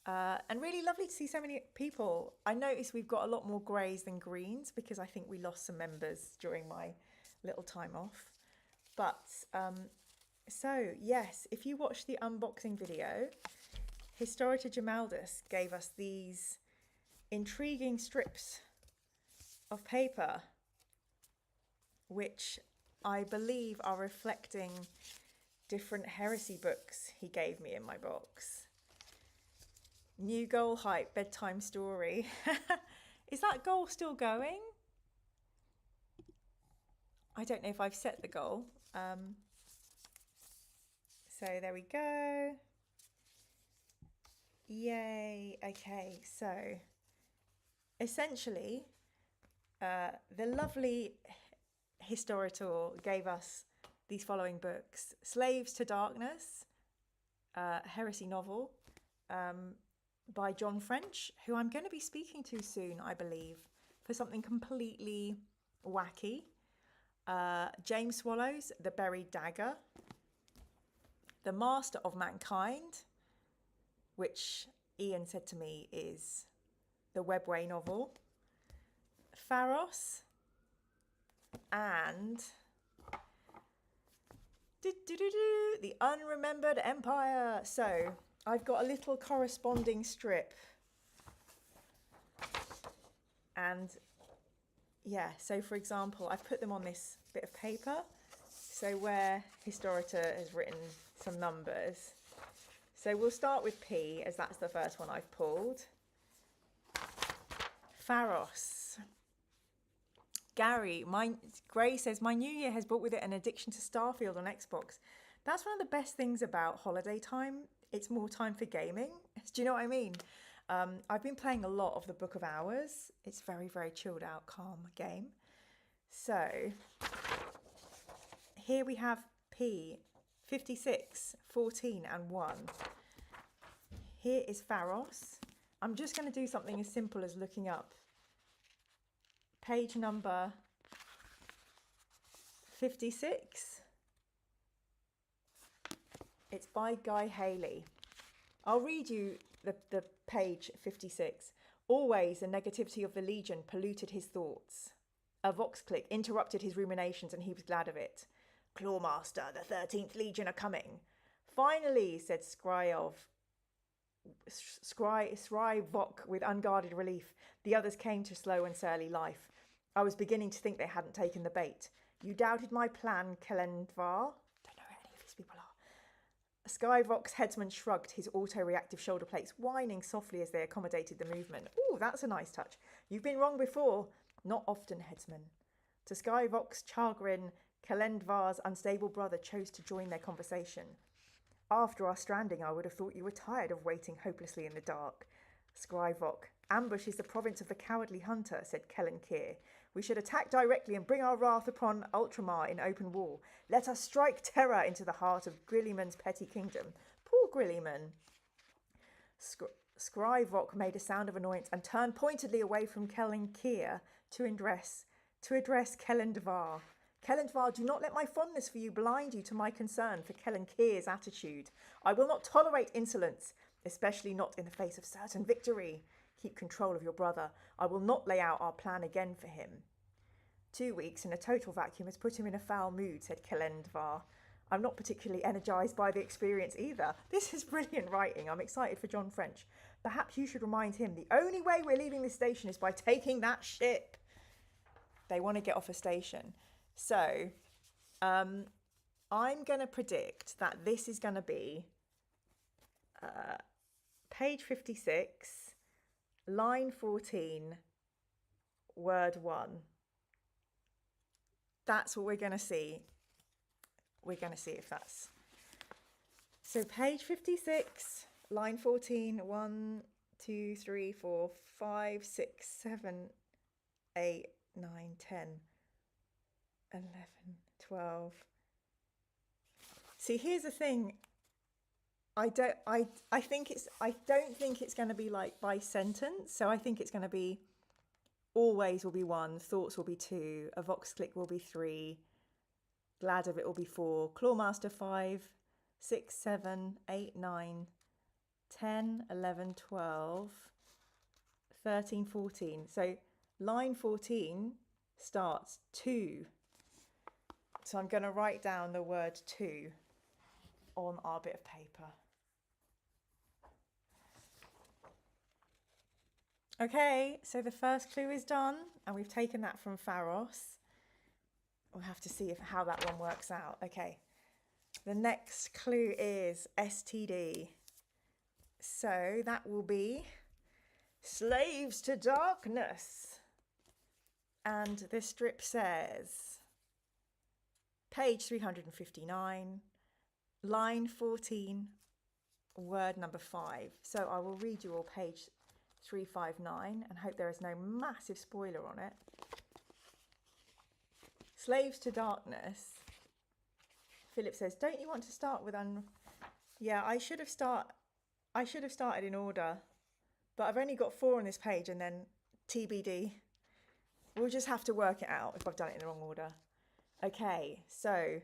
And really lovely to see so many people. I noticed we've got a lot more greys than greens because I think we lost some members during my little time off. But so, yes, if you watch the unboxing video, Historita Jamaldus gave us these intriguing strips of paper, which I believe are reflecting different heresy books he gave me in my box. New goal hype, bedtime story. Is that goal still going? I don't know if I've set the goal. So there we go. Yay. Okay, so essentially, the lovely Historitor gave us these following books: Slaves to Darkness, heresy novel by John French, who I'm going to be speaking to soon, I believe, for something completely wacky. James Swallow's The Buried Dagger, The Master of Mankind, which Ian said to me is the Webway novel, Pharos, and The Unremembered Empire. So I've got a little corresponding strip, and yeah, so for example, I've put them on this bit of paper. So where Historita has written some numbers. So we'll start with P, as that's the first one I've pulled. Pharos. Gary, Gray says, my new year has brought with it an addiction to Starfield on Xbox. That's one of the best things about holiday time. It's more time for gaming. Do you know what I mean? I've been playing a lot of the Book of Hours. It's very, very chilled out, calm game. So here we have P, 56, 14 and 1. Here is Pharos. I'm just going to do something as simple as looking up page number 56. It's by Guy Haley. I'll read you the page 56. Always the negativity of the Legion polluted his thoughts. A vox click interrupted his ruminations and he was glad of it. Clawmaster, the 13th Legion are coming. Finally, said Sryvok with unguarded relief. The others came to slow and surly life. I was beginning to think they hadn't taken the bait. You doubted my plan, Kelendvar? Don't know who any of these people are. Skyvok's headsman shrugged, his auto-reactive shoulder plates whining softly as they accommodated the movement. Ooh, that's a nice touch. You've been wrong before. Not often, headsman. To Skyvok's chagrin, Kelendvar's unstable brother chose to join their conversation. After our stranding, I would have thought you were tired of waiting hopelessly in the dark. Skyvok, ambush is the province of the cowardly hunter, said Kellen Keir. We should attack directly and bring our wrath upon Ultramar in open war. Let us strike terror into the heart of Grilliman's petty kingdom. Poor Grilliman. Skyvok made a sound of annoyance and turned pointedly away from Kellen Keir to address Kelendvar. Kelendvar, do not let my fondness for you blind you to my concern for Kellen Keir's attitude. I will not tolerate insolence, especially not in the face of certain victory. Keep control of your brother. I will not lay out our plan again for him. 2 weeks in a total vacuum has put him in a foul mood, said Kelendvar. I'm not particularly energised by the experience either. This is brilliant writing. I'm excited for John French. Perhaps you should remind him the only way we're leaving this station is by taking that ship. They want to get off a station. So, I'm going to predict that this is going to be page 56, line 14, word 1. That's what we're going to see. We're going to see if that's... So page 56, line 14, 1, 2, 3, 4, 5, 6, 7, 8, 9, 10... 11, 12. See, here's the thing. I don't think it's going to be like by sentence. So I think it's going to be always will be 1, thoughts will be 2, a vox click will be 3, glad of it will be 4, clawmaster 5, 6, 7, 8, 9, 10, 11, 12, 13, 14. So line 14 starts 2. So I'm going to write down the word 2 on our bit of paper. Okay, so the first clue is done, and we've taken that from Pharos. We'll have to see how that one works out. Okay, the next clue is STD. So that will be slaves to darkness. And this strip says, page 359, line 14, word number 5. So I will read you all page 359 and hope there is no massive spoiler on it. Slaves to darkness. Philip says, don't you want to start with Yeah, I should have started in order, but I've only got 4 on this page and then TBD. We'll just have to work it out if I've done it in the wrong order. Okay, so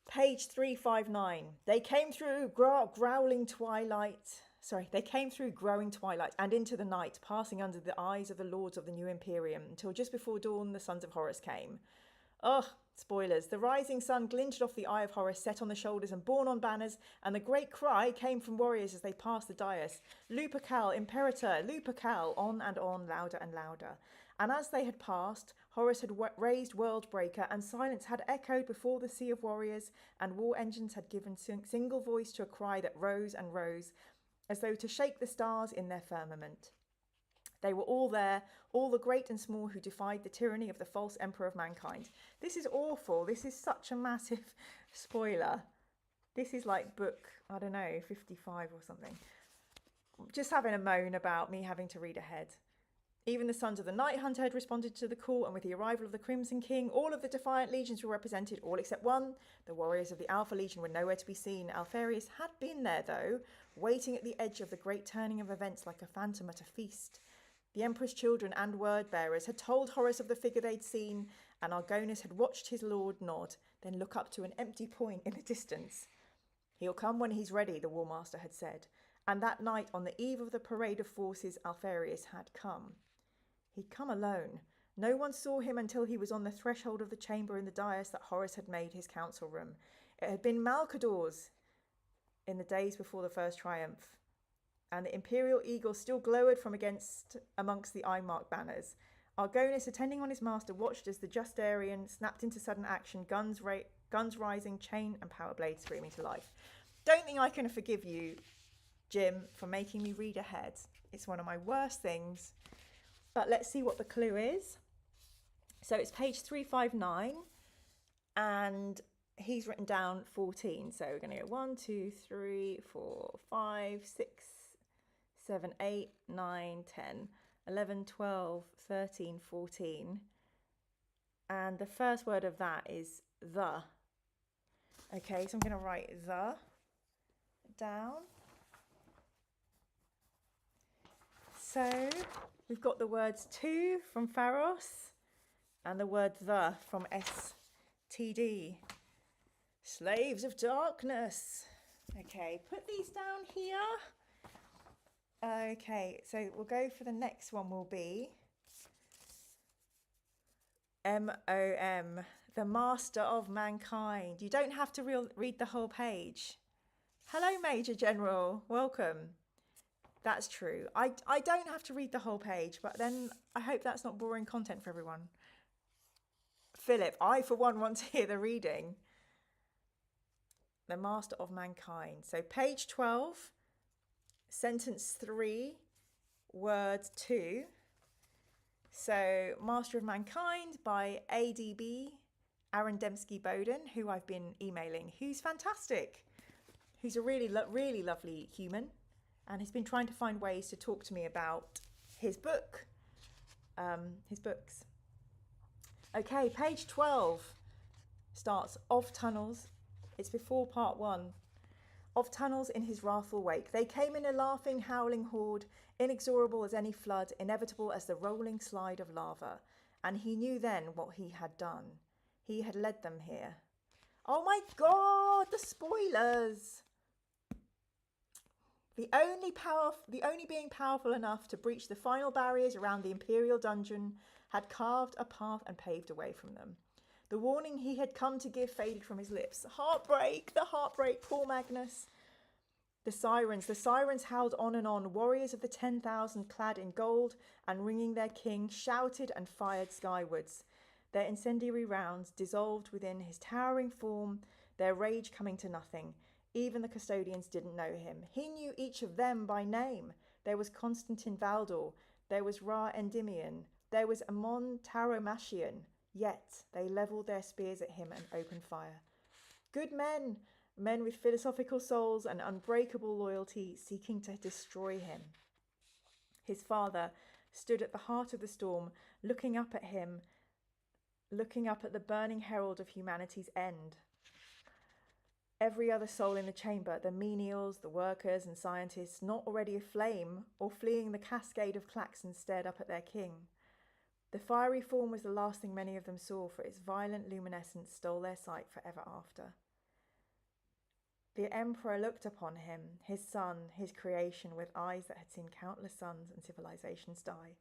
page 359. They came through growing twilight and into the night, passing under the eyes of the lords of the new Imperium, until just before dawn the sons of Horus came. Ugh, spoilers. The rising sun glinted off the eye of Horus, set on the shoulders and borne on banners, and the great cry came from warriors as they passed the dais. Lupercal, Imperator, Lupercal, on, louder and louder. And as they had passed, Horus had raised Worldbreaker, and silence had echoed before the sea of warriors, and war engines had given single voice to a cry that rose and rose, as though to shake the stars in their firmament. They were all there, all the great and small who defied the tyranny of the false emperor of mankind. This is awful. This is such a massive spoiler. This is like book, I don't know, 55 or something. Just having a moan about me having to read ahead. Even the sons of the Night Hunter had responded to the call, and with the arrival of the Crimson King, all of the Defiant Legions were represented, all except one. The warriors of the Alpha Legion were nowhere to be seen. Alpharius had been there, though, waiting at the edge of the great turning of events like a phantom at a feast. The Emperor's children and word-bearers had told Horus of the figure they'd seen, and Argonis had watched his lord nod, then look up to an empty point in the distance. He'll come when he's ready, the War Master had said, and that night, on the eve of the parade of forces, Alpharius had come. He'd come alone. No one saw him until he was on the threshold of the chamber in the dais that Horus had made his council room. It had been Malcador's in the days before the first triumph, and the imperial eagle still glowered from amongst the eye-marked banners. Argonis, attending on his master, watched as the Justarian snapped into sudden action, guns rising, chain and power blade screaming to life. Don't think I can forgive you, Jim, for making me read ahead. It's one of my worst things. But let's see what the clue is. So it's page 359, and he's written down 14. So we're going to go 1, 2, 3, 4, 5, 6, 7, 8, 9, 10, 11, 12, 13, 14. And the first word of that is the. Okay, so I'm going to write the down. So we've got the words to from Pharos and the word the from STD. Slaves of darkness. Okay, put these down here. Okay, so we'll go for the next one will be MOM, the Master of Mankind. You don't have to read the whole page. Hello, Major General. Welcome. That's true. I don't have to read the whole page, but then I hope that's not boring content for everyone. Philip, I for one want to hear the reading. The Master of Mankind. So page 12, sentence 3, word 2. So Master of Mankind by ADB, Aaron Dembski-Bowden, who I've been emailing, who's fantastic. Who's a really lovely human. And he's been trying to find ways to talk to me about his books. Okay, page 12 starts of tunnels. It's before part 1. Of tunnels in his wrathful wake. They came in a laughing, howling horde, inexorable as any flood, inevitable as the rolling slide of lava. And he knew then what he had done. He had led them here. Oh my God, the spoilers! The only being powerful enough to breach the final barriers around the Imperial dungeon had carved a path and paved a way from them. The warning he had come to give faded from his lips. Heartbreak, the heartbreak, poor Magnus. The sirens howled on and on. Warriors of the 10,000 clad in gold and ringing their king shouted and fired skywards. Their incendiary rounds dissolved within his towering form, their rage coming to nothing. Even the custodians didn't know him. He knew each of them by name. There was Constantine Valdor. There was Ra Endymion. There was Amon Taromachian. Yet they levelled their spears at him and opened fire. Good men, men with philosophical souls and unbreakable loyalty, seeking to destroy him. His father stood at the heart of the storm, looking up at him, looking up at the burning herald of humanity's end. Every other soul in the chamber, the menials, the workers and scientists, not already aflame or fleeing the cascade of klaxons, stared up at their king. The fiery form was the last thing many of them saw, for its violent luminescence stole their sight forever after. The emperor looked upon him, his son, his creation, with eyes that had seen countless suns and civilizations die.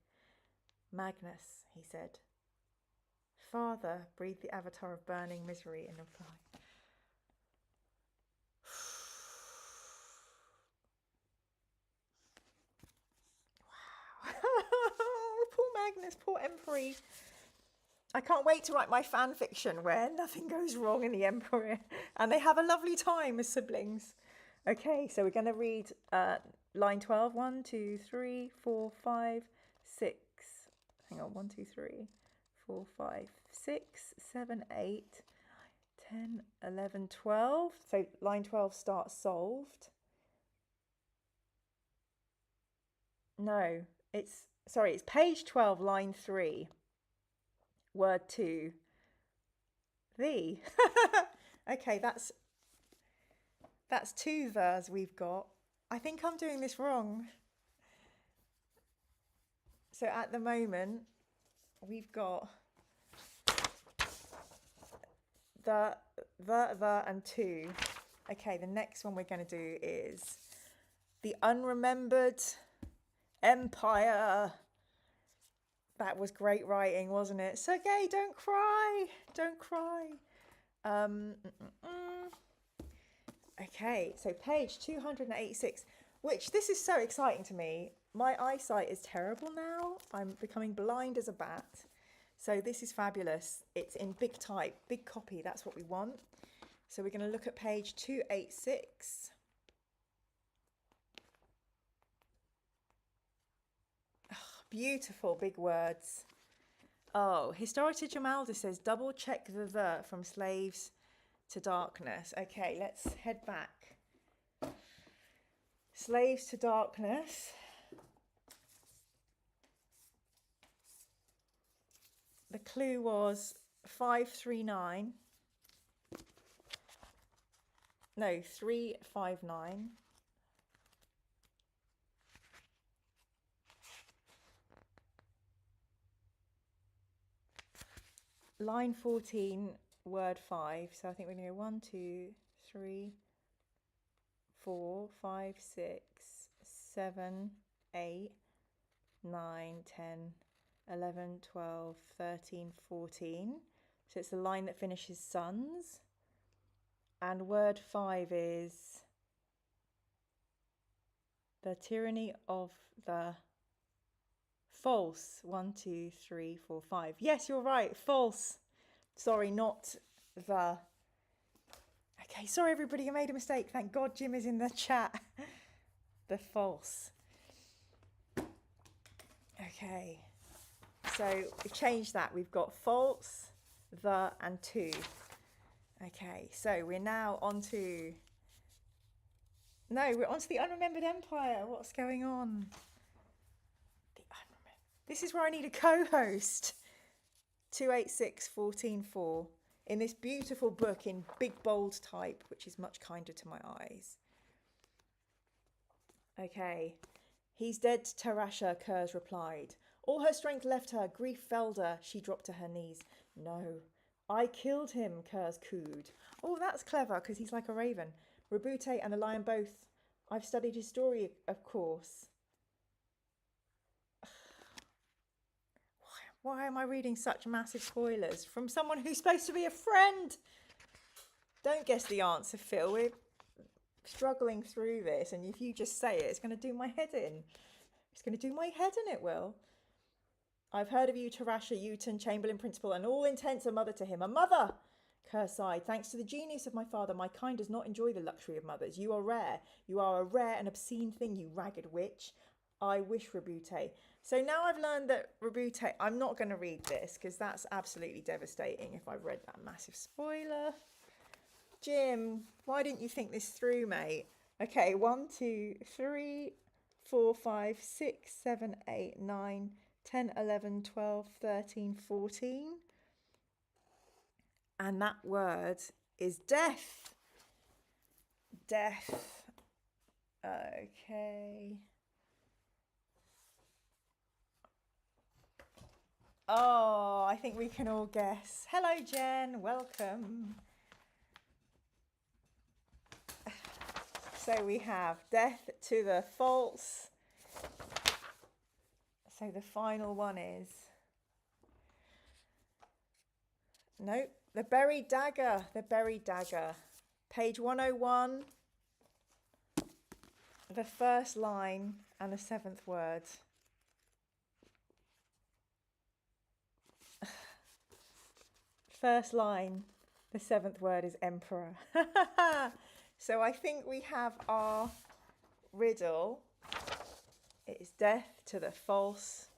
Magnus, he said. Father, breathed the avatar of burning misery in reply. Poor Magnus, poor Emperor. I can't wait to write my fan fiction where nothing goes wrong in the Emperor and they have a lovely time as siblings. Okay, so we're going to read line 12. 1, 2, 3, 4, 5, 6. Hang on, 1, 2, 3, 4, 5, 6, 7, 8, 10, 11, 12. So line 12 starts solved. No, it's page 12, line 3. Word 2. The. Okay, that's 2 thers we've got. I think I'm doing this wrong. So at the moment, we've got the and 2. Okay, the next one we're going to do is the unremembered Empire. That was great writing, wasn't it? Sergei, don't cry. Don't cry. Okay, so page 286, which this is so exciting to me. My eyesight is terrible now. I'm becoming blind as a bat. So this is fabulous. It's in big type, big copy. That's what we want. So we're going to look at page 286. Beautiful big words. Oh, Historita Jamalda says, double check the from slaves to darkness. Okay, let's head back. Slaves to darkness. The clue was 539. No, 359. Line 14, word 5. So I think we're going to go 1, 2, 3, 4, 5, 6, 7, 8, 9, 10, 11, 12, 13, 14. So it's the line that finishes sons. And word 5 is the tyranny of the false. 1, 2, 3, 4, 5. Yes, you're right. False. Sorry, not the. Okay, sorry everybody, I made a mistake. Thank God Jim is in the chat. The false. Okay. So we've changed that. We've got false, the, and to. Okay, so we're now on to. No, we're on to the Unremembered Empire. What's going on? This is where I need a co-host. 286 144 in this beautiful book in big bold type, which is much kinder to my eyes. Okay. He's dead, Tarasha, Kurz replied. All her strength left her, grief felled her. She dropped to her knees. No, I killed him, Kurz cooed. Oh, that's clever, because he's like a raven. Rabute and the lion both I've studied his story, of course. Why am I reading such massive spoilers from someone who's supposed to be a friend? Don't guess the answer, Phil. We're struggling through this, and if you just say it, it's going to do my head in. It's going to do my head in, it will. I've heard of you, Tarasha, Uton, Chamberlain Principal, and all intents a mother to him. A mother! Kerr sighed. Thanks to the genius of my father, my kind does not enjoy the luxury of mothers. You are rare. You are a rare and obscene thing, you ragged witch. I wish, Rebute. So now I've learned that Rebute, I'm not going to read this because that's absolutely devastating if I've read that massive spoiler. Jim, why didn't you think this through, mate? Okay, 1, 2, 3, 4, 5, 6, 7, 8, 9, 10, 11, 12, 13, 14. And that word is death. Death. Okay. Oh, I think we can all guess. Hello, Jen. Welcome. So we have death to the false. So the final one is... Nope. The buried dagger. The buried dagger. Page 101. The first line and the 7th word. First line, the 7th word is emperor. So I think we have our riddle. It is death to the false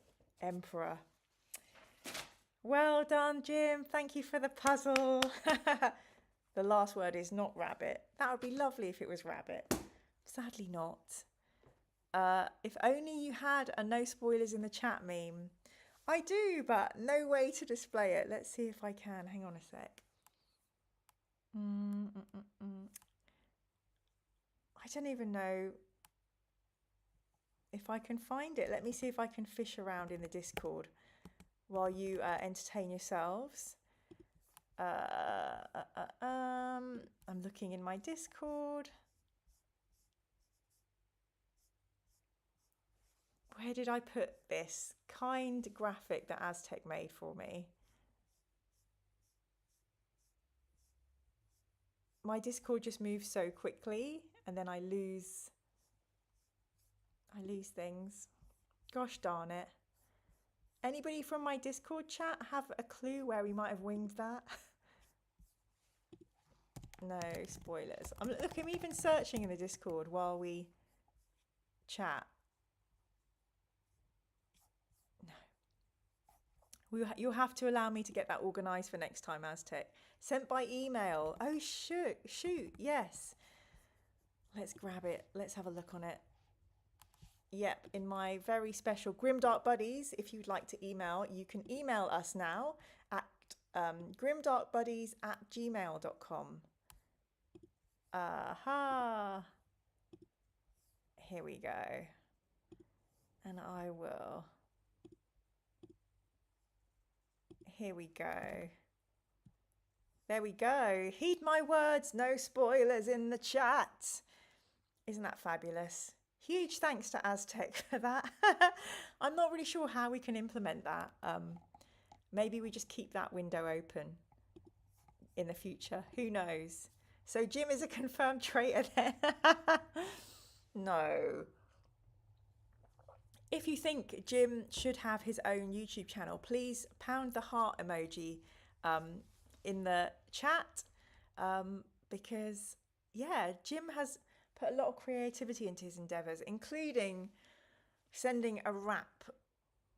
emperor. Well done, Jim. Thank you for the puzzle. The last word is not rabbit. That would be lovely if it was rabbit. Sadly not. If only you had a no spoilers in the chat meme. I do, but no way to display it. Let's see if I can. Hang on a sec. I don't even know if I can find it. Let me see if I can fish around in the Discord while you entertain yourselves. I'm looking in my Discord. Where did I put this kind graphic that Aztec made for me? My Discord just moves so quickly and then I lose things. Gosh darn it. Anybody from my Discord chat have a clue where we might have winged that? No spoilers. I'm even searching in the Discord while we chat. No. You'll have to allow me to get that organised for next time, Aztec. Sent by email. Oh, shoot, yes. Let's grab it. Let's have a look on it. Yep, in my very special Grimdark Buddies, if you'd like to email, you can email us now at grimdarkbuddies@gmail.com. Aha. Here we go. And I will... Here we go. There we go. Heed my words, no spoilers in the chat. Isn't that fabulous? Huge thanks to Aztec for that. I'm not really sure how we can implement that. Maybe we just keep that window open in the future. Who knows? So Jim is a confirmed traitor then. No. If you think Jim should have his own YouTube channel, please pound the heart emoji in the chat because, yeah, Jim has put a lot of creativity into his endeavours, including sending a rap,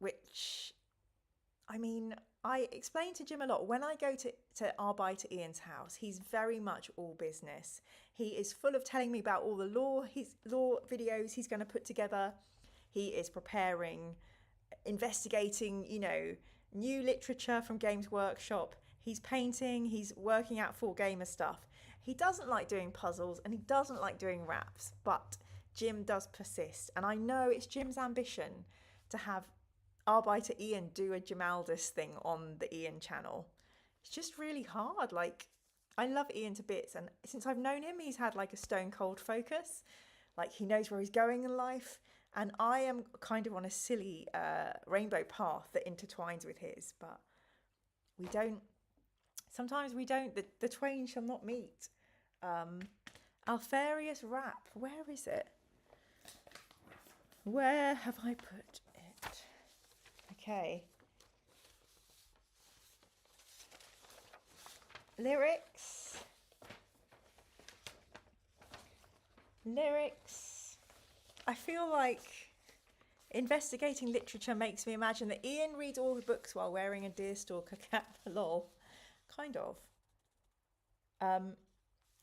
which, I mean, I explain to Jim a lot. When I go to Arbiter Ian's house, he's very much all business. He is full of telling me about all the law videos he's going to put together. He is preparing, investigating, you know, new literature from Games Workshop. He's painting, he's working out full gamer stuff. He doesn't like doing puzzles and he doesn't like doing raps, but Jim does persist. And I know it's Jim's ambition to have Arbiter Ian do a Jamaldus thing on the Ian channel. It's just really hard. Like, I love Ian to bits. And since I've known him, he's had like a stone cold focus. Like, he knows where he's going in life. And I am kind of on a silly rainbow path that intertwines with his. But we don't, sometimes we don't, the twain shall not meet. Alfarius Rap, where is it? Where have I put it? Okay. Lyrics. I feel like investigating literature makes me imagine that Ian reads all the books while wearing a deerstalker cap. Lol. Kind of.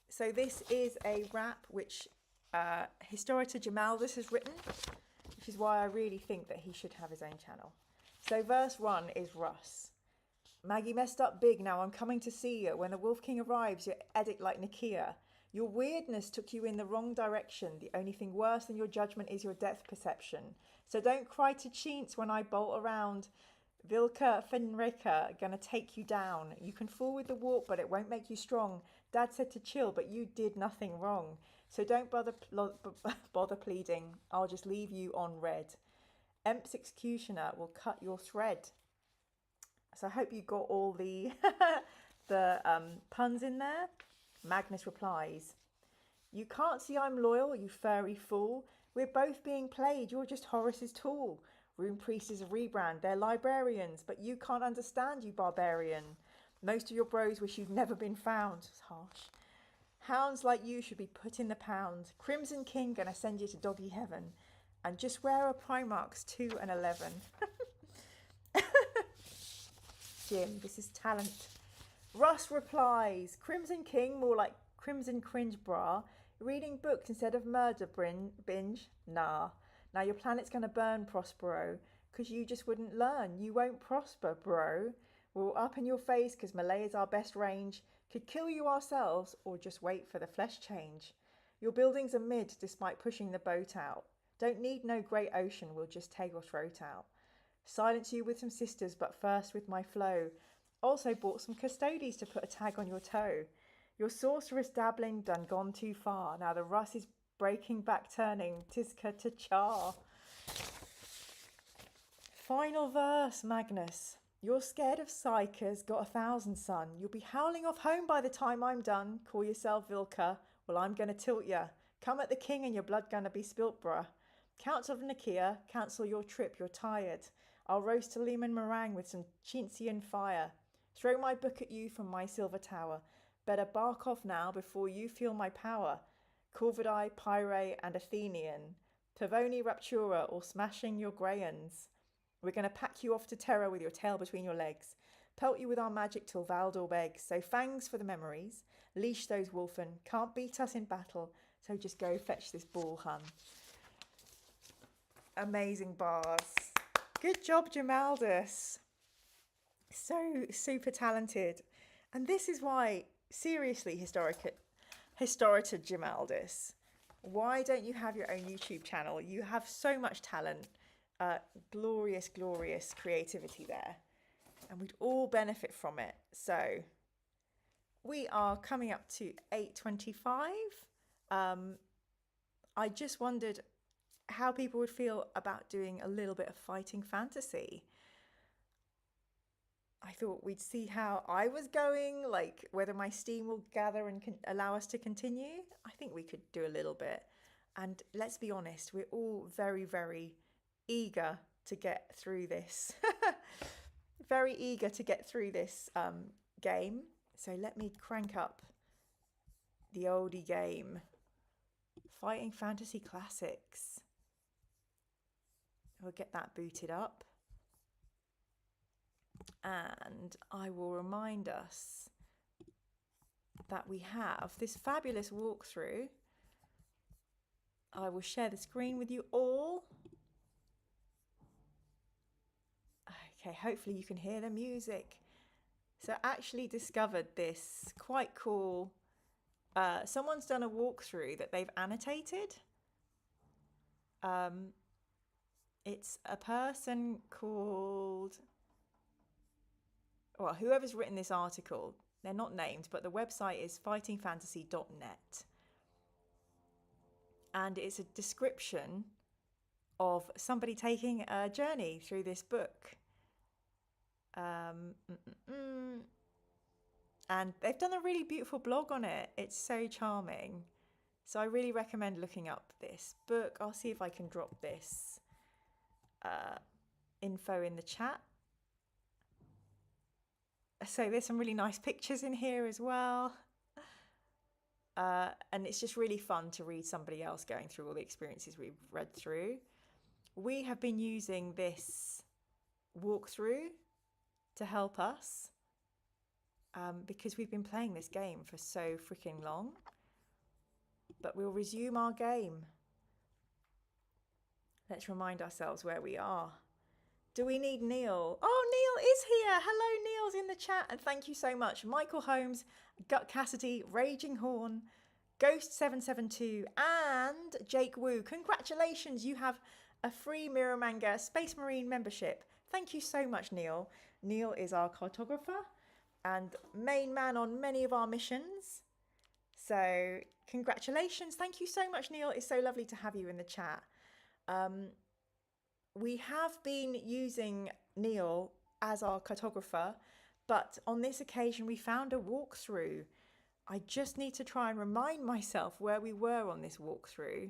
So this is a rap which Historita Jamaldus has written, which is why I really think that he should have his own channel. So verse 1 is Russ. Maggie messed up big, now I'm coming to see you. When the Wolf King arrives, you're edict like Nikia. Your weirdness took you in the wrong direction. The only thing worse than your judgment is your depth perception. So don't cry to Cheents when I bolt around. Vilka Fenrika gonna take you down. You can fall with the warp, but it won't make you strong. Dad said to chill, but you did nothing wrong. So don't bother pleading. I'll just leave you on red. Emp's executioner will cut your thread. So I hope you got all the puns in there. Magnus replies, you can't see I'm loyal, you furry fool. We're both being played, you're just Horace's tool. Rune Priest is a rebrand, they're librarians, but you can't understand, you barbarian. Most of your bros wish you'd never been found. It's harsh. Hounds like you should be put in the pound. Crimson King gonna send you to doggy heaven. And just wear a Primarch's 2 and 11. Jim, this is talent. Russ replies, Crimson King, more like Crimson Cringe Bra. Reading books instead of murder binge? Nah. Now your planet's gonna burn, Prospero. Cause you just wouldn't learn. You won't prosper, bro. We're all up in your face cause Malay is our best range. Could kill you ourselves or just wait for the flesh change. Your buildings are mid despite pushing the boat out. Don't need no great ocean, we'll just take your throat out. Silence you with some sisters, but first with my flow. Also bought some custodies to put a tag on your toe. Your sorceress dabbling done gone too far. Now the Russ is breaking back turning. Tiska to char. Final verse, Magnus. You're scared of psychers, got 1,000 son. You'll be howling off home by the time I'm done. Call yourself Vilka. Well, I'm gonna tilt ya. Come at the king and your blood gonna be spilt, bruh. Council of Nikia, cancel your trip, you're tired. I'll roast a Lehman meringue with some Chintzian fire. Throw my book at you from my silver tower. Better bark off now before you feel my power. Corvidae, Pyre, and Athenian. Pavoni Raptura, or smashing your Greyans. We're going to pack you off to terror with your tail between your legs. Pelt you with our magic till Valdor begs. So fangs for the memories. Leash those wolfen. Can't beat us in battle. So just go fetch this ball, hun. Amazing bars. Good job, Jamaldus. So super talented. And this is why, seriously, Historita Jamaldus, why don't you have your own YouTube channel? You have so much talent. Glorious, glorious creativity there. And we'd all benefit from it. So we are coming up to 8:25. I just wondered how people would feel about doing a little bit of fighting fantasy. I thought we'd see how I was going, like whether my steam will gather and can allow us to continue. I think we could do a little bit. And let's be honest, we're all very, very eager to get through this. Very eager to get through this game. So let me crank up the oldie game. Fighting Fantasy Classics. We'll get that booted up. And I will remind us that we have this fabulous walkthrough. I will share the screen with you all. Okay, hopefully you can hear the music. So I actually discovered this quite cool. Someone's done a walkthrough that they've annotated. It's a person called, well, whoever's written this article, they're not named, but the website is fightingfantasy.net. And it's a description of somebody taking a journey through this book. And they've done a really beautiful blog on it. It's so charming. So I really recommend looking up this book. I'll see if I can drop this info in the chat. So there's some really nice pictures in here as well. And it's just really fun to read somebody else going through all the experiences we've read through. We have been using this walkthrough to help us because we've been playing this game for so freaking long. But we'll resume our game. Let's remind ourselves where we are. Do we need Neil? Oh, Neil is here. Hello, Neil's in the chat. And thank you so much. Michael Holmes, Gut Cassidy, Raging Horn, Ghost772, and Jake Wu. Congratulations. You have a free Mirror Manga Space Marine membership. Thank you so much, Neil. Neil is our cartographer and main man on many of our missions. So congratulations. Thank you so much, Neil. It's so lovely to have you in the chat. We have been using Neil as our cartographer, but on this occasion we found a walkthrough. I just need to try and remind myself where we were on this walkthrough.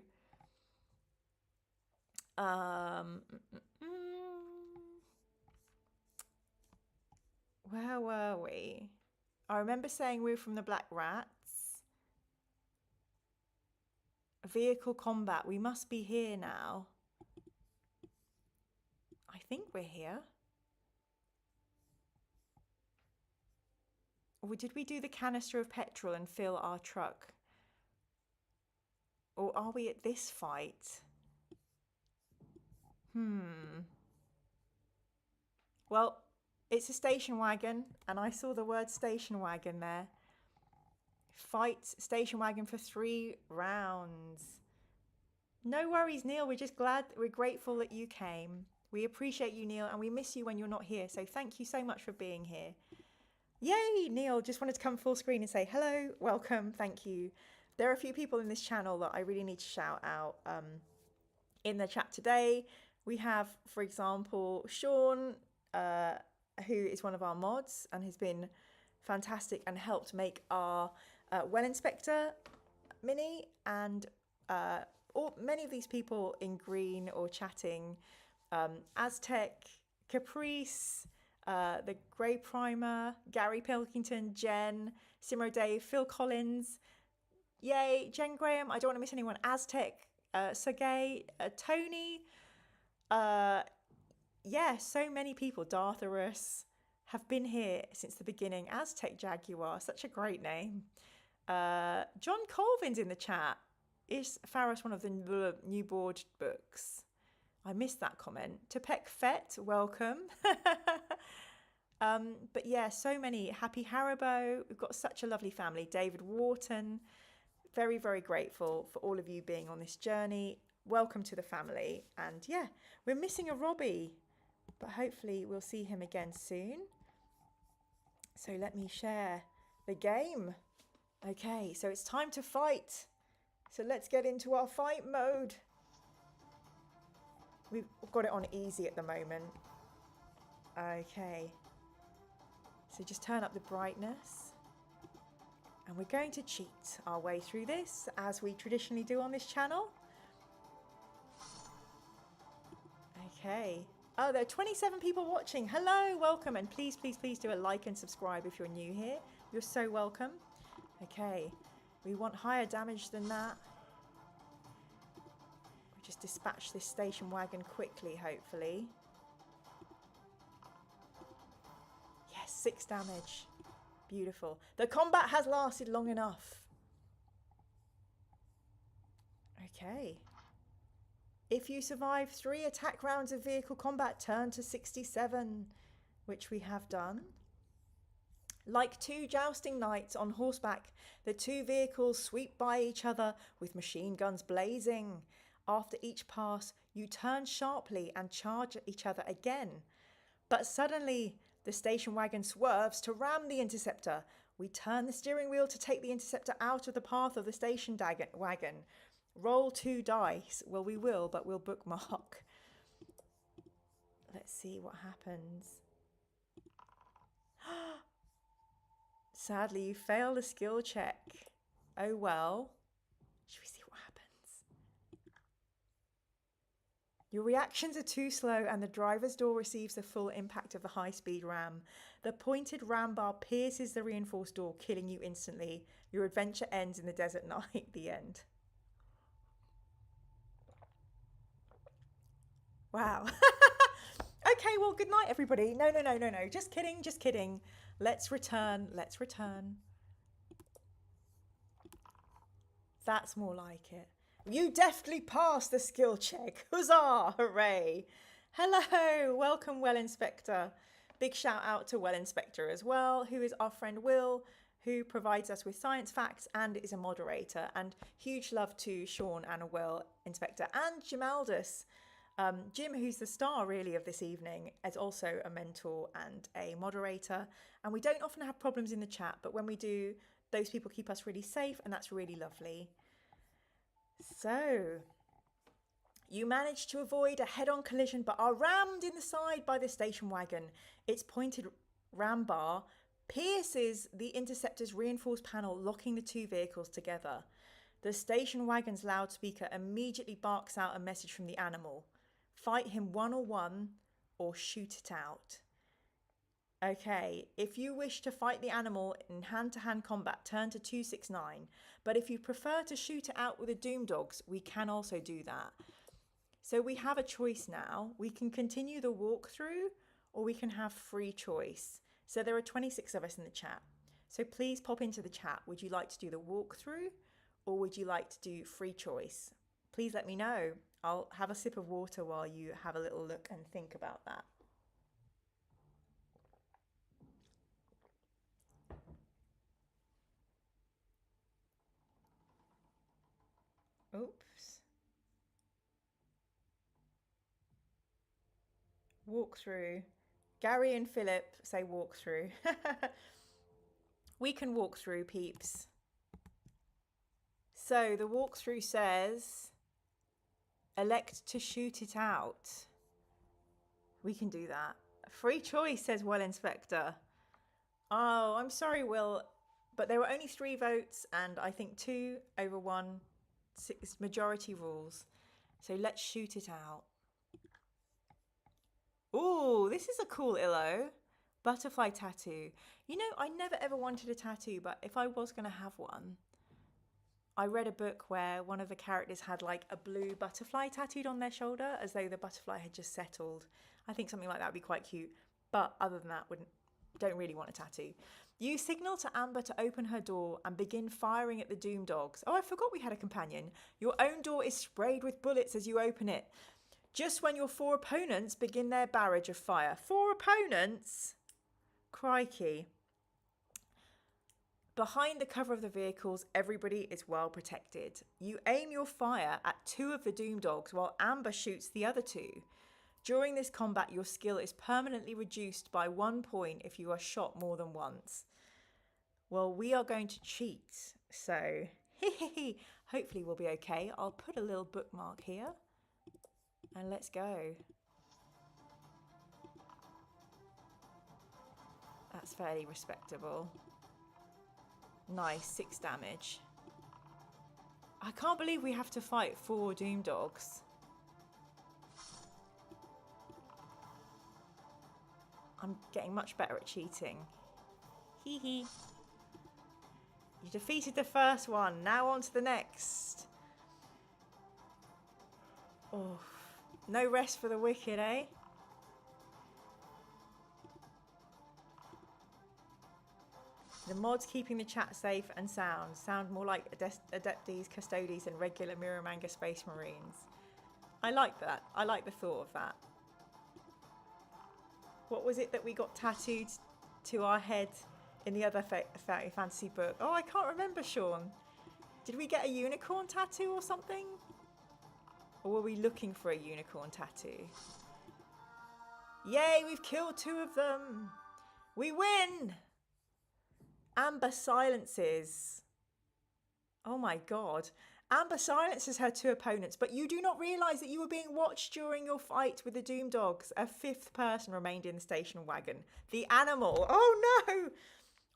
Where were we? I remember saying we were from the Black Rats. Vehicle combat. We must be here now. I think we're here. Or did we do the canister of petrol and fill our truck? Or are we at this fight? Well, it's a station wagon, and I saw the word station wagon there. Fight station wagon for 3 rounds. No worries, Neil. We're grateful that you came. We appreciate you, Neil, and we miss you when you're not here. So thank you so much for being here. Yay, Neil. Just wanted to come full screen and say hello, welcome, thank you. There are a few people in this channel that I really need to shout out in the chat today. We have, for example, Sean, who is one of our mods and has been fantastic and helped make our Well Inspector mini, and many of these people in green or chatting, Aztec, Caprice, the Grey Primer, Gary Pilkington, Jen, Simro Dave, Phil Collins, yay, Jen Graham, I don't want to miss anyone, Aztec, Sergey, Tony, yeah, so many people, Dartharus, have been here since the beginning. Aztec Jaguar, such a great name. John Colvin's in the chat. Is Faros one of the new board books? I missed that comment. Topek Fett, welcome. But yeah, so many. Happy Haribo. We've got such a lovely family. David Wharton. Very, very grateful for all of you being on this journey. Welcome to the family. And yeah, we're missing a Robbie, but hopefully we'll see him again soon. So let me share the game. Okay, so it's time to fight. So let's get into our fight mode. We've got it on easy at the moment. Okay. So just turn up the brightness. And we're going to cheat our way through this, as we traditionally do on this channel. Okay. Oh, there are 27 people watching. Hello, welcome. And please, please, please do a like and subscribe if you're new here. You're so welcome. Okay. We want higher damage than that. We just dispatch this station wagon quickly, hopefully. Yes, 6 damage. Beautiful. The combat has lasted long enough. Okay. If you survive 3 attack rounds of vehicle combat, turn to 67, which we have done. Like 2 jousting knights on horseback, the 2 vehicles sweep by each other with machine guns blazing. After each pass, you turn sharply and charge at each other again. But suddenly, the station wagon swerves to ram the interceptor. We turn the steering wheel to take the interceptor out of the path of the station wagon. Roll 2 dice. Well, we will, but we'll bookmark. Let's see what happens. Sadly, you fail the skill check. Oh well. Should we see what happens? Your reactions are too slow and the driver's door receives the full impact of the high-speed ram. The pointed ram bar pierces the reinforced door, killing you instantly. Your adventure ends in the desert night. The end. Wow. Okay, well, good night, everybody. No. Just kidding. Let's return. That's more like it. You deftly passed the skill check. Huzzah! Hooray! Hello! Welcome, Well Inspector. Big shout out to Well Inspector as well, who is our friend Will, who provides us with science facts and is a moderator. And huge love to Sean and Well Inspector and Jimaldus. Jim, who's the star really of this evening, is also a mentor and a moderator. And we don't often have problems in the chat, but when we do, those people keep us really safe, and that's really lovely. So, you managed to avoid a head-on collision, but are rammed in the side by the station wagon. Its pointed ram bar pierces the interceptor's reinforced panel, locking the two vehicles together. The station wagon's loudspeaker immediately barks out a message from the animal. Fight him one-on-one or shoot it out. Okay, if you wish to fight the animal in hand-to-hand combat, turn to 269. But if you prefer to shoot it out with the Doom Dogs, we can also do that. So we have a choice now. We can continue the walkthrough or we can have free choice. So there are 26 of us in the chat. So please pop into the chat. Would you like to do the walkthrough or would you like to do free choice? Please let me know. I'll have a sip of water while you have a little look and think about that. Oops. Walkthrough. Gary and Philip say walkthrough. We can walk through, peeps. So the walkthrough says, elect to shoot it out. We can do that. Free choice, says Well Inspector. Oh, I'm sorry, Will, but there were only 3 votes and I think 2 over 1. 6 majority rules. So let's shoot it out. Ooh, this is a cool illo. Butterfly tattoo. You know, I never ever wanted a tattoo, but if I was going to have one, I read a book where one of the characters had like a blue butterfly tattooed on their shoulder as though the butterfly had just settled. I think something like that would be quite cute. But other than that, don't really want a tattoo. You signal to Amber to open her door and begin firing at the Doom Dogs. Oh, I forgot we had a companion. Your own door is sprayed with bullets as you open it. Just when your 4 opponents begin their barrage of fire. 4 opponents? Crikey. Behind the cover of the vehicles, everybody is well protected. You aim your fire at 2 of the Doom Dogs while Amber shoots the other 2. During this combat, your skill is permanently reduced by 1 point if you are shot more than once. Well, we are going to cheat, so hopefully we'll be okay. I'll put a little bookmark here and let's go. That's fairly respectable. Nice, 6 damage. I can't believe we have to fight 4 Doom Dogs. I'm getting much better at cheating. Hee hee. You defeated the first one. Now on to the next. Oh, no rest for the wicked, eh? The mods keeping the chat safe and sound more like Adeptes, Custodes and regular Mirrormanga Space Marines. I like that. I like the thought of that. What was it that we got tattooed to our head in the other fantasy book? Oh, I can't remember, Sean. Did we get a unicorn tattoo or something? Or were we looking for a unicorn tattoo? Yay, we've killed 2 of them. We win! Amber silences. Oh my god. Amber silences her two opponents, but you do not realise that you were being watched during your fight with the Doom Dogs. A fifth person remained in the station wagon. The animal. Oh no!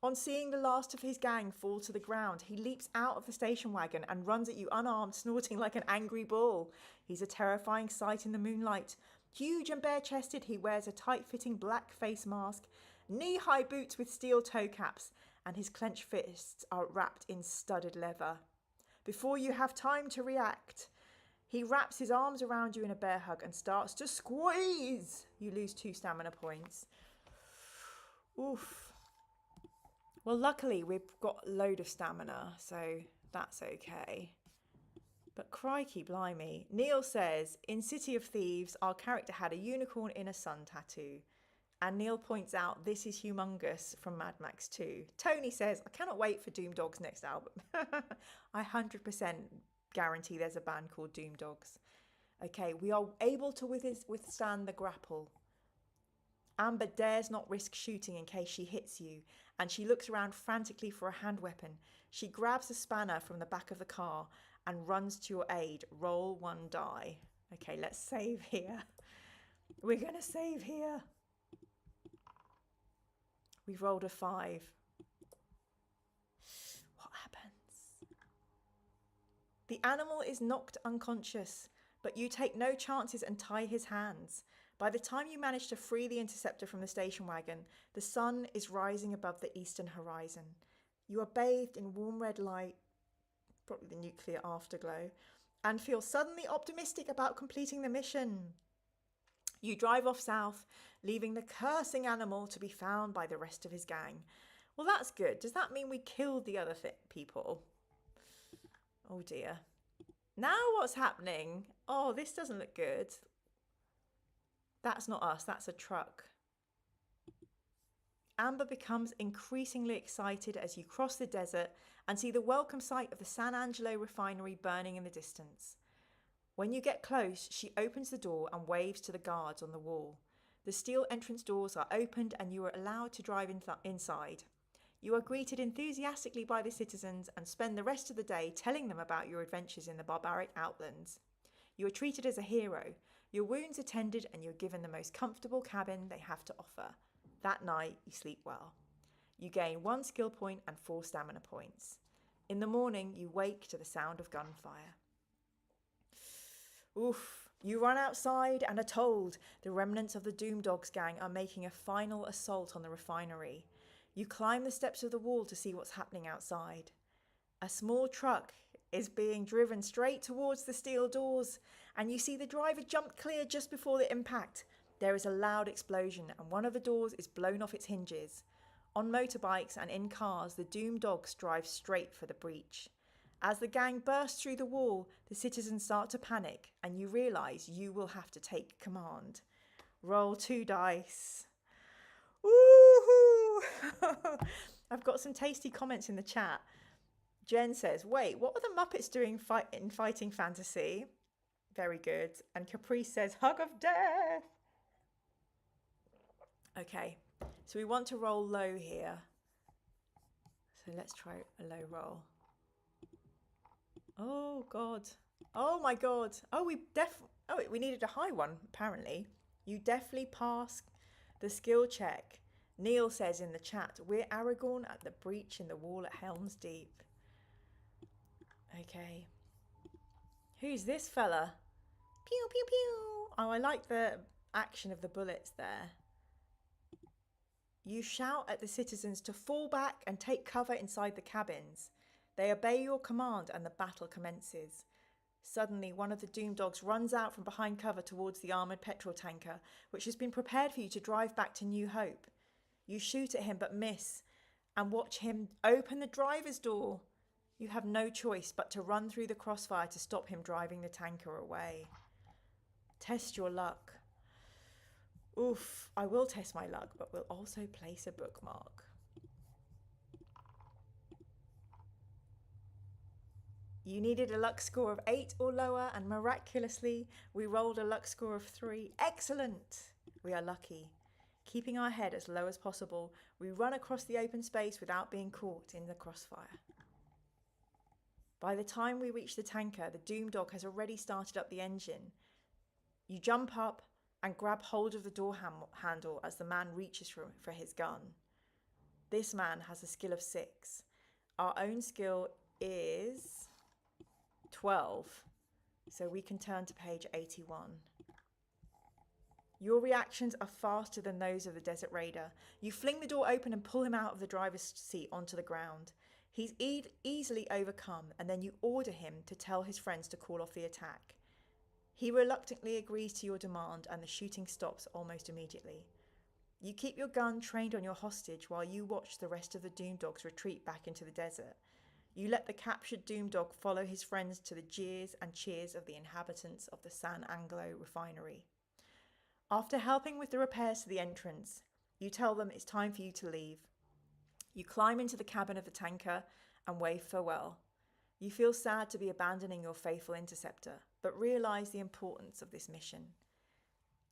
On seeing the last of his gang fall to the ground, he leaps out of the station wagon and runs at you unarmed, snorting like an angry bull. He's a terrifying sight in the moonlight. Huge and bare-chested, he wears a tight-fitting black face mask, knee-high boots with steel toe caps, and his clenched fists are wrapped in studded leather. Before you have time to react, he wraps his arms around you in a bear hug and starts to squeeze. You lose 2 stamina points. Oof. Well, luckily we've got a load of stamina, so that's okay. But crikey blimey. Neil says, in City of Thieves, our character had a unicorn in a sun tattoo. And Neil points out, this is humongous from Mad Max 2. Tony says, I cannot wait for Doom Dog's next album. I 100% guarantee there's a band called Doom Dogs. Okay, we are able to withstand the grapple. Amber dares not risk shooting in case she hits you, and she looks around frantically for a hand weapon. She grabs a spanner from the back of the car and runs to your aid. Roll 1 die. Okay, let's save here. We're going to save here. We've rolled a 5. What happens? The animal is knocked unconscious, but you take no chances and tie his hands. By the time you manage to free the interceptor from the station wagon, the sun is rising above the eastern horizon. You are bathed in warm red light, probably the nuclear afterglow, and feel suddenly optimistic about completing the mission. You drive off south, leaving the cursing animal to be found by the rest of his gang. Well, that's good. Does that mean we killed the other people? Oh dear. Now what's happening? Oh, this doesn't look good. That's not us, that's a truck. Amber becomes increasingly excited as you cross the desert and see the welcome sight of the San Angelo refinery burning in the distance. When you get close, she opens the door and waves to the guards on the wall. The steel entrance doors are opened and you are allowed to drive inside. You are greeted enthusiastically by the citizens and spend the rest of the day telling them about your adventures in the barbaric outlands. You are treated as a hero, your wounds are tended, and you're given the most comfortable cabin they have to offer. That night, you sleep well. You gain 1 skill point and 4 stamina points. In the morning, you wake to the sound of gunfire. Oof. You run outside and are told the remnants of the Doom Dogs gang are making a final assault on the refinery. You climb the steps of the wall to see what's happening outside. A small truck is being driven straight towards the steel doors, and you see the driver jump clear just before the impact. There is a loud explosion, and one of the doors is blown off its hinges. On motorbikes and in cars, the Doom Dogs drive straight for the breach. As the gang bursts through the wall, the citizens start to panic, and you realise you will have to take command. Roll 2 dice. Woohoo! I've got some tasty comments in the chat. Jen says, wait, what were the Muppets doing in Fighting Fantasy? Very good. And Caprice says, hug of death. Okay, so we want to roll low here. So let's try a low roll. Oh, God. Oh, my God. Oh, we needed a high one, apparently. You definitely passed the skill check. Neil says in the chat, we're Aragorn at the breach in the wall at Helm's Deep. Okay. Who's this fella? Pew, pew, pew. Oh, I like the action of the bullets there. You shout at the citizens to fall back and take cover inside the cabins. They obey your command and the battle commences. Suddenly, one of the Doom Dogs runs out from behind cover towards the armoured petrol tanker, which has been prepared for you to drive back to New Hope. You shoot at him but miss, and watch him open the driver's door. You have no choice but to run through the crossfire to stop him driving the tanker away. Test your luck. Oof, I will test my luck, but we'll also place a bookmark. You needed a luck score of 8 or lower, and miraculously, we rolled a luck score of 3. Excellent! We are lucky. Keeping our head as low as possible, we run across the open space without being caught in the crossfire. By the time we reach the tanker, the Doom Dog has already started up the engine. You jump up and grab hold of the door handle as the man reaches for his gun. This man has a skill of 6. Our own skill is 12, so we can turn to page 81. Your reactions are faster than those of the Desert Raider. You fling the door open and pull him out of the driver's seat onto the ground. He's easily overcome, and then you order him to tell his friends to call off the attack. He reluctantly agrees to your demand, and the shooting stops almost immediately. You keep your gun trained on your hostage while you watch the rest of the Doom Dogs retreat back into the desert. You let the captured Doom Dog follow his friends to the jeers and cheers of the inhabitants of the San Anglo refinery. After helping with the repairs to the entrance, you tell them it's time for you to leave. You climb into the cabin of the tanker and wave farewell. You feel sad to be abandoning your faithful interceptor, but realise the importance of this mission.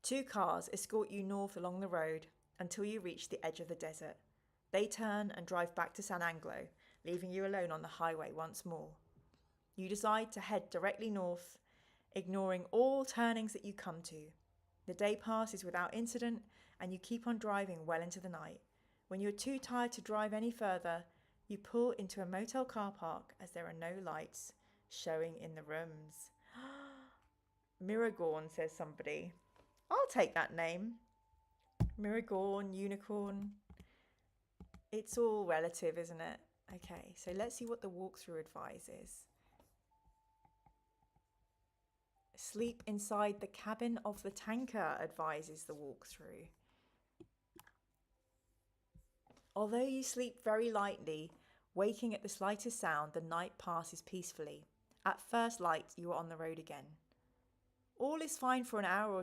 2 cars escort you north along the road until you reach the edge of the desert. They turn and drive back to San Anglo, leaving you alone on the highway once more. You decide to head directly north, ignoring all turnings that you come to. The day passes without incident, and you keep on driving well into the night. When you're too tired to drive any further, you pull into a motel car park as there are no lights showing in the rooms. Miragorn, says somebody. I'll take that name. Miragorn, unicorn. It's all relative, isn't it? Okay, so let's see what the walkthrough advises. Sleep inside the cabin of the tanker, advises the walkthrough. Although you sleep very lightly, waking at the slightest sound, the night passes peacefully. At first light, you are on the road again. All is fine for an hour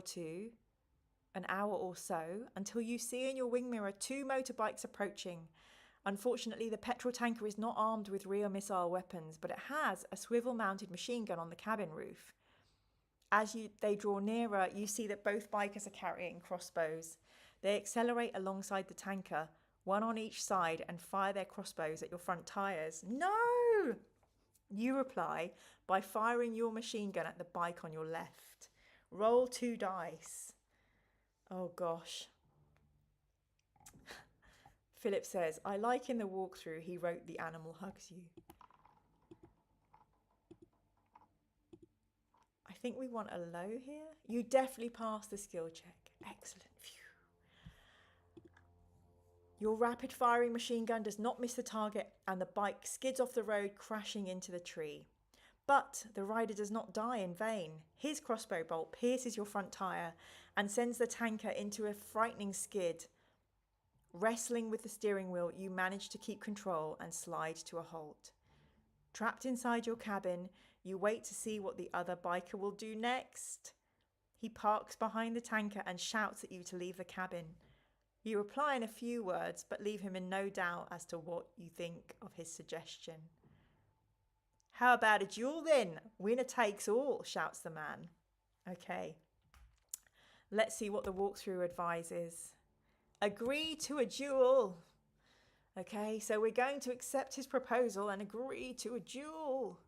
or so, until you see in your wing mirror 2 motorbikes approaching. Unfortunately, the petrol tanker is not armed with rear missile weapons, but it has a swivel-mounted machine gun on the cabin roof. As they draw nearer, you see that both bikers are carrying crossbows. They accelerate alongside the tanker, 1 on each side, and fire their crossbows at your front tyres. No! You reply by firing your machine gun at the bike on your left. Roll 2 dice. Oh gosh. Philip says, I like in the walkthrough he wrote the animal hugs you. I think we want a low here. You definitely passed the skill check. Excellent. Phew. Your rapid firing machine gun does not miss the target and the bike skids off the road, crashing into the tree. But the rider does not die in vain. His crossbow bolt pierces your front tyre and sends the tanker into a frightening skid. Wrestling with the steering wheel, you manage to keep control and slide to a halt. Trapped inside your cabin, you wait to see what the other biker will do next. He parks behind the tanker and shouts at you to leave the cabin. You reply in a few words, but leave him in no doubt as to what you think of his suggestion. How about a duel then? Winner takes all, shouts the man. Okay, let's see what the walkthrough advises. Agree to a duel. Okay, so we're going to accept his proposal and agree to a duel.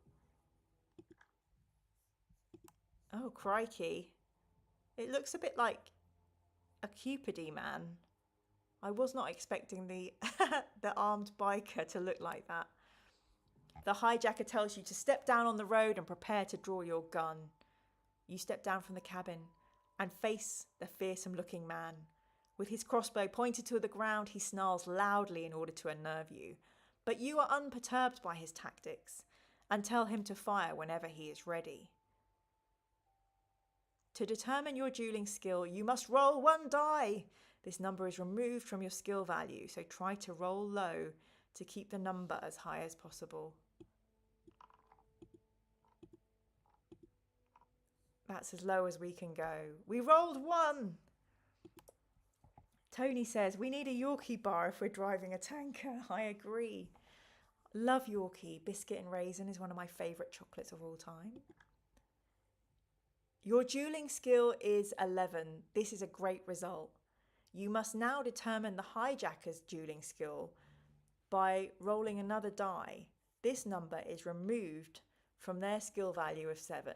Oh, crikey. It looks a bit like a Cupid-y man. I was not expecting the armed biker to look like that. The hijacker tells you to step down on the road and prepare to draw your gun. You step down from the cabin and face the fearsome-looking man. With his crossbow pointed to the ground, he snarls loudly in order to unnerve you. But you are unperturbed by his tactics and tell him to fire whenever he is ready. To determine your dueling skill, you must roll 1 die. This number is removed from your skill value, so try to roll low to keep the number as high as possible. That's as low as we can go. We rolled 1. Tony says, we need a Yorkie bar if we're driving a tanker. I agree. Love Yorkie. Biscuit and raisin is one of my favourite chocolates of all time. Your dueling skill is 11. This is a great result. You must now determine the hijacker's dueling skill by rolling another die. This number is removed from their skill value of 7.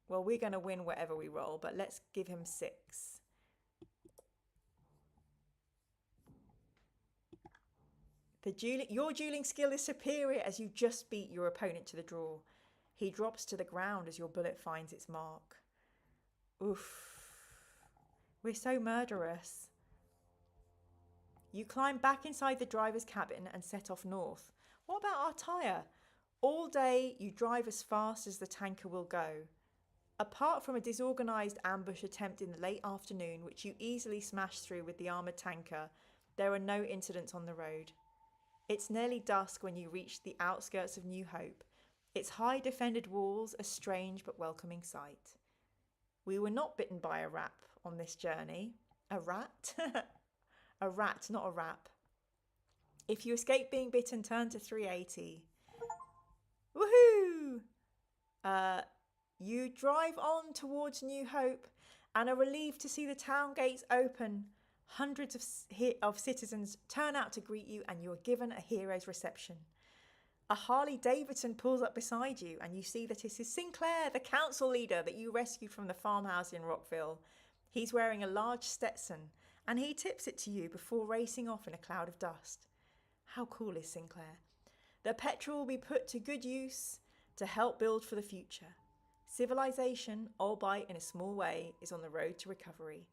Well, we're going to win whatever we roll, but let's give him 6. Your dueling skill is superior as you just beat your opponent to the draw. He drops to the ground as your bullet finds its mark. Oof. We're so murderous. You climb back inside the driver's cabin and set off north. What about our tyre? All day you drive as fast as the tanker will go. Apart from a disorganised ambush attempt in the late afternoon, which you easily smash through with the armoured tanker, there are no incidents on the road. It's nearly dusk when you reach the outskirts of New Hope. Its high defended walls a strange but welcoming sight. We were not bitten by a rat on this journey. A rat? A rat, not a rap. If you escape being bitten, turn to 380. Woohoo! You drive on towards New Hope and are relieved to see the town gates open. Hundreds of citizens turn out to greet you and you are given a hero's reception. A Harley Davidson pulls up beside you and you see that it is Sinclair, the council leader that you rescued from the farmhouse in Rockville. He's wearing a large Stetson and he tips it to you before racing off in a cloud of dust. How cool is Sinclair? The petrol will be put to good use to help build for the future. Civilization, albeit in a small way, is on the road to recovery.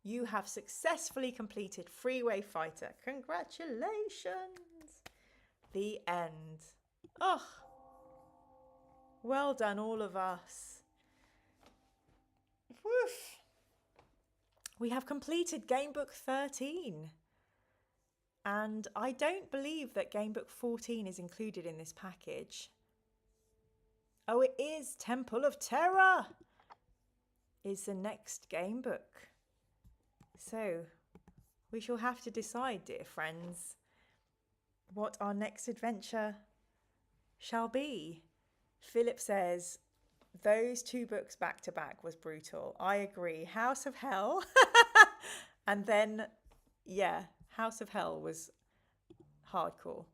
You have successfully completed Freeway Fighter. Congratulations! The end. Oh, well done, all of us. Woof. We have completed Gamebook 13. And I don't believe that Gamebook 14 is included in this package. Oh, it is. Temple of Terror is the next gamebook. So we shall have to decide, dear friends, what our next adventure shall be. Philip says, those 2 books back to back was brutal. I agree. House of Hell. And then, yeah, House of Hell was hardcore.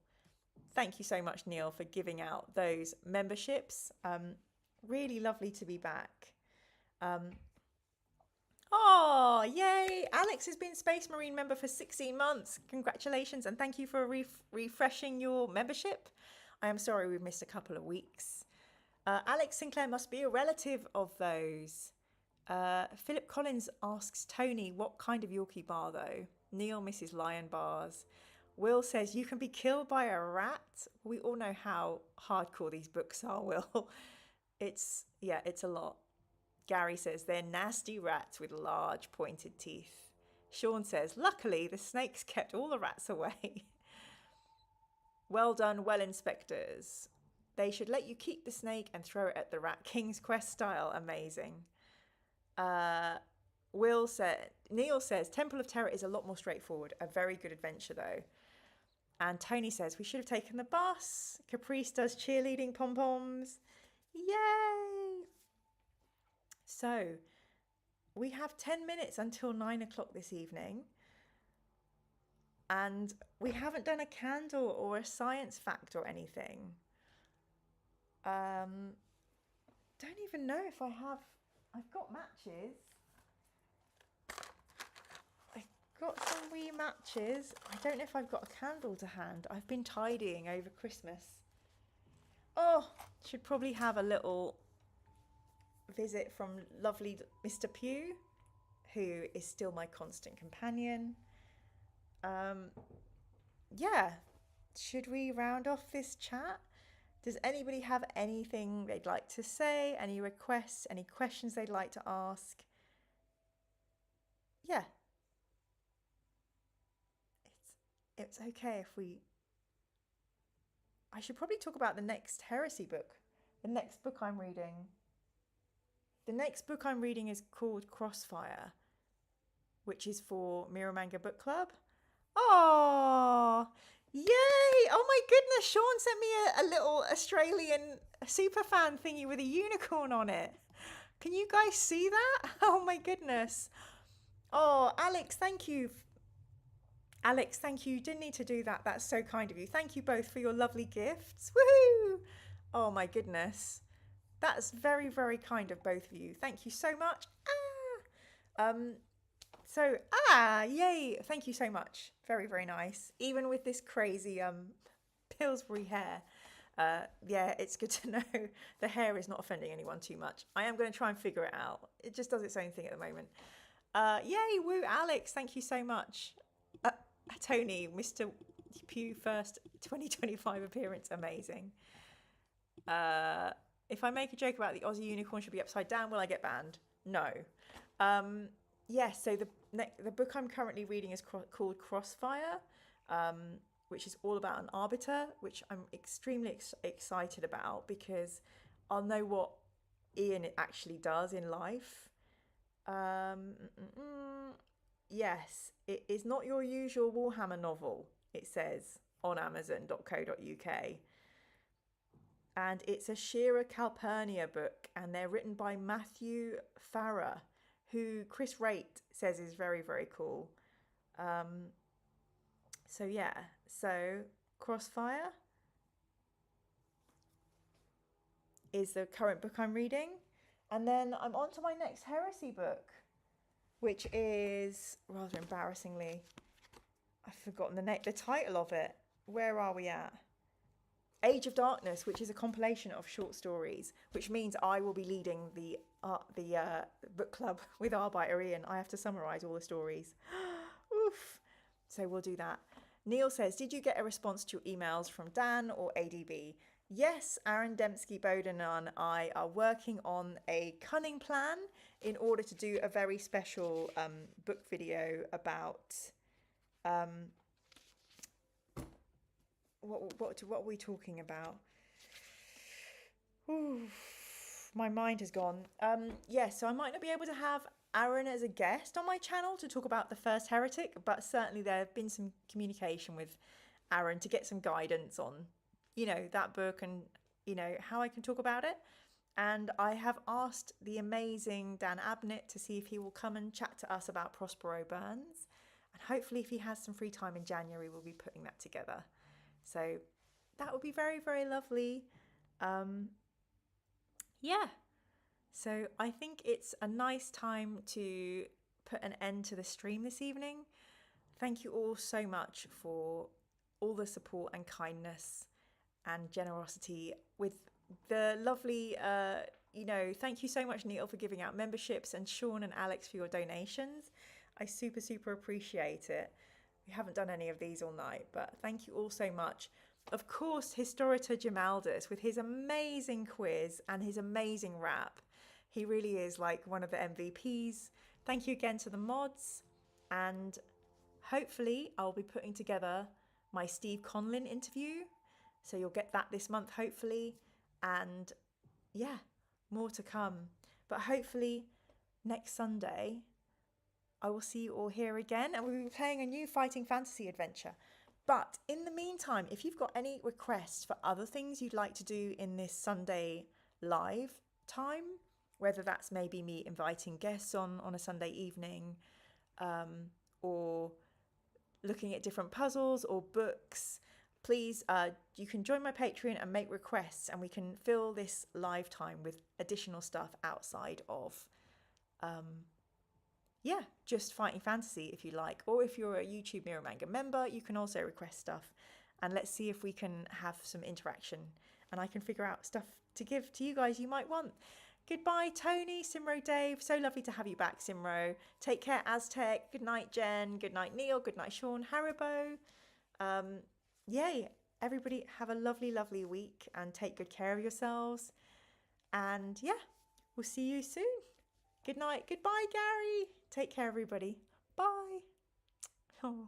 Thank you so much, Neil, for giving out those memberships. Really lovely to be back. Oh, yay! Alex has been Space Marine member for 16 months. Congratulations, and thank you for refreshing your membership. I am sorry we've missed a couple of weeks. Alex Sinclair must be a relative of those. Philip Collins asks Tony what kind of Yorkie bar, though. Neil misses lion bars. Will says, you can be killed by a rat. We all know how hardcore these books are, Will. It's a lot. Gary says, they're nasty rats with large pointed teeth. Sean says, luckily the snakes kept all the rats away. Well done, well inspectors. They should let you keep the snake and throw it at the rat. King's Quest style, amazing. Neil says, Temple of Terror is a lot more straightforward. A very good adventure, though. And Tony says, we should have taken the bus. Caprice does cheerleading pom-poms. Yay! So, we have 10 minutes until 9 o'clock this evening. And we haven't done a candle or a science fact or anything. Don't even know if I have... I've got matches. Got some wee matches. I don't know if I've got a candle to hand. I've been tidying over Christmas. Oh, should probably have a little visit from lovely Mr. Pugh, who is still my constant companion. Yeah, should we round off this chat? Does anybody have anything they'd like to say? Any requests? Any questions they'd like to ask? Yeah. It's okay if I should probably talk about the next heresy book. The next book I'm reading. The next book I'm reading is called Crossfire, which is for Mirror Manga Book Club. Oh, yay! Oh my goodness, Sean sent me a little Australian superfan thingy with a unicorn on it. Can you guys see that? Oh my goodness. Oh, Alex, thank you. You didn't need to do that. That's so kind of you. Thank you both for your lovely gifts. Woohoo! Oh my goodness. That's very, very kind of both of you. Thank you so much. Yay. Thank you so much. Very, very nice. Even with this crazy Pillsbury hair. Yeah, it's good to know the hair is not offending anyone too much. I am going to try and figure it out. It just does its own thing at the moment. Yay, woo, Alex. Thank you so much. Tony, Mr. Pugh first 2025 appearance. Amazing. If I make a joke about the Aussie unicorn should be upside down, will I get banned? No. Yes, so the book I'm currently reading is called Crossfire, which is all about an arbiter, which I'm extremely excited about because I'll know what Ian actually does in life. Yes, it is not your usual Warhammer novel, it says on amazon.co.uk. And it's a Shira Calpurnia book, and they're written by Matthew Farrer, who Chris Raitt says is very, very cool. So Crossfire is the current book I'm reading. And then I'm on to my next heresy book, which is, rather embarrassingly, I've forgotten the title of it. Where are we at? Age of Darkness, which is a compilation of short stories, which means I will be leading the book club with Arbiter Ian. I have to summarise all the stories. Oof. So we'll do that. Neil says, did you get a response to your emails from Dan or ADB? Yes, Aaron Dembski-Bowden and I are working on a cunning plan in order to do a very special book video about... What are we talking about? Ooh, my mind has gone. So I might not be able to have Aaron as a guest on my channel to talk about The First Heretic, but certainly there have been some communication with Aaron to get some guidance on, that book and, how I can talk about it. And I have asked the amazing Dan Abnett to see if he will come and chat to us about Prospero Burns. And hopefully if he has some free time in January, we'll be putting that together. So that would be very, very lovely. So I think it's a nice time to put an end to the stream this evening. Thank you all so much for all the support and kindness and generosity with the lovely, thank you so much, Neil, for giving out memberships, and Sean and Alex for your donations. I super, super appreciate it. We haven't done any of these all night, but thank you all so much. Of course, Historita Jamaldus with his amazing quiz and his amazing rap. He really is like one of the MVPs. Thank you again to the mods. And hopefully I'll be putting together my Steve Conlin interview. So you'll get that this month, hopefully. And yeah, more to come. But hopefully next Sunday, I will see you all here again, and we'll be playing a new Fighting Fantasy adventure. But in the meantime, if you've got any requests for other things you'd like to do in this Sunday live time, whether that's maybe me inviting guests on a Sunday evening, or looking at different puzzles or books, please, you can join my Patreon and make requests, and we can fill this live time with additional stuff outside of... just Fighting Fantasy if you like. Or if you're a YouTube Mirror Manga member, you can also request stuff. And let's see if we can have some interaction and I can figure out stuff to give to you guys you might want. Goodbye, Tony, Simro, Dave. So lovely to have you back, Simro. Take care, Aztec. Good night, Jen. Good night, Neil. Good night, Sean. Haribo. Yay. Everybody have a lovely, lovely week and take good care of yourselves. And yeah, we'll see you soon. Good night. Goodbye, Gary. Take care, everybody. Bye. Oh.